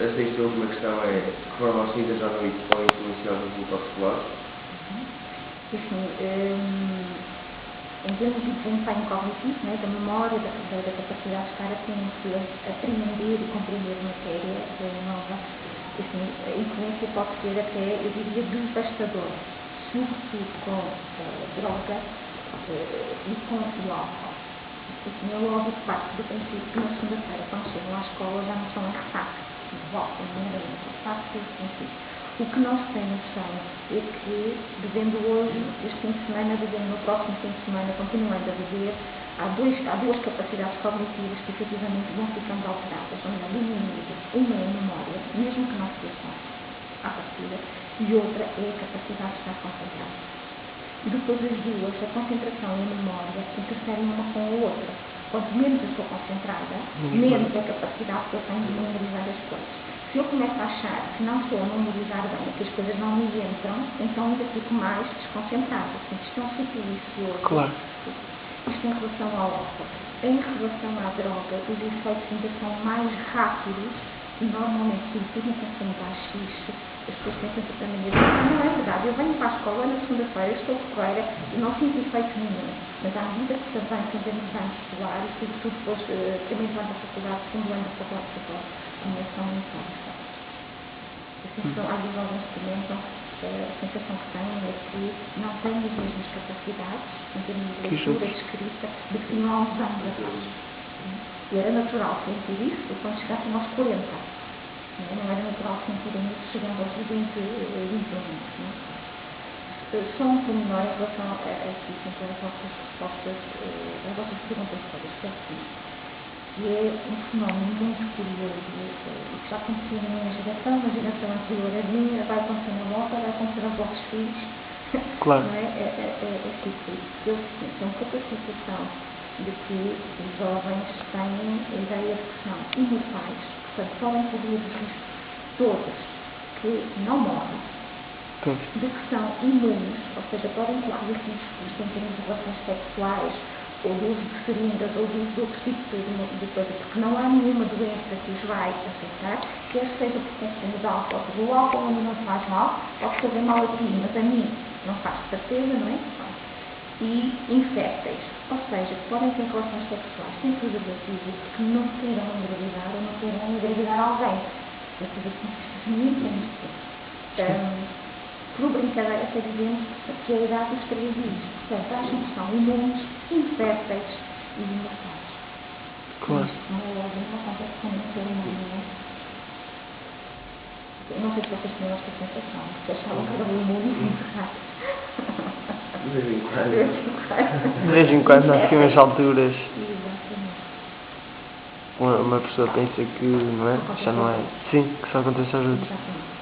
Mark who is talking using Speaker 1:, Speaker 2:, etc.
Speaker 1: esta última questão é de que forma os líderes à noite podem influenciar os resultados escolares?
Speaker 2: Assim, em termos de desempenho cognitivo, né, da memória, da capacidade de estar atento, a apreender e compreender matéria nova, assim, a influência pode ser até, eu diria, devastadora, sobretudo com droga e com o álcool. Assim, é óbvio que parte do princípio que na segunda-feira, quando chegam à escola, já não são em ressaca, voltam, nomeadamente, parte do princípio. O que não se tem noção é que, devendo hoje, este fim de semana, devendo no próximo fim de semana, continuando a viver, há duas capacidades cognitivas que efetivamente vão ficando alteradas. Uma é a memória, mesmo que não se faça à partida, e outra é a capacidade de estar concentrado. Depois as duas, a concentração e a memória, interferem uma com a outra. Quanto menos eu estou concentrada, menos a capacidade que eu tenho de memorizar as coisas. Se eu começo a achar que não estou a memorizar bem, que as coisas não me entram, então ainda fico mais desconcentrada. Portanto, isto é um ciclo vicioso.
Speaker 3: Claro.
Speaker 2: Isto em relação ao álcool. Em relação à droga, os efeitos ainda são mais rápidos e normalmente, sobretudo no consumo de haxixe, as pessoas pensam que a maneira não é verdade. Eu venho para a escola na segunda-feira, estou correira e não sinto efeito nenhum. Mas à medida que se avança em termos de ano escolar e sobretudo depois, primeiro ano da faculdade, segundo ano da faculdade, a minha são muito forte. Assim, às vezes alguns comentam a sensação que têm é que não têm as mesmas capacidades em termos de leitura, de escrita, de que tinham há uns anos atrás. E era natural sentir isso quando chegassem aos 40. Não era natural sentir isso chegando aos 20 anos. Só um pormenor em relação a isso, então, às vossas respostas, às vossas perguntas todas, que é assim, que é um fenómeno muito curioso, que já aconteceu na minha geração, na geração anterior a minha, vai acontecer na vossa, vai acontecer aos vossos filhos.
Speaker 3: Claro.
Speaker 2: Não é? É cíclico. Eu sinto um pouco a sensação de que os jovens têm a ideia de que são imortais, portanto, podem correr os riscos todos que não morrem, de que são imunes, ou seja, podem correr riscos em termos de relações sexuais, ou do uso de seringas, ou do uso de outro tipo de coisa, porque não há nenhuma doença que os vai afetar, quer seja por consumo de álcool. O álcool a mim não faz mal, pode fazer mal a ti, mas a mim não faz certeza, não é? E inférteis, ou seja, que podem ter relações sexuais sem preservativo, que não queiram engravidar ou não queiram engravidar alguém. Eu tive assim, muito tempo. Por brincadeira, até dizemos que é a idade dos 3 dias. Portanto, acham que são imunes, inférteis e imortais.
Speaker 3: Claro.
Speaker 2: Isto não é óbvio, não acontece com nenhum ser humano, não é? Eu não sei se vocês tinham esta sensação, porque achavam que eram imunes e inférteis.
Speaker 1: De vez em quando.
Speaker 3: De vez em quando, naquelas alturas,
Speaker 2: Exatamente.
Speaker 3: uma pessoa pensa que, não é? Já não é. Sim, que só acontece aos outros.
Speaker 2: Exatamente.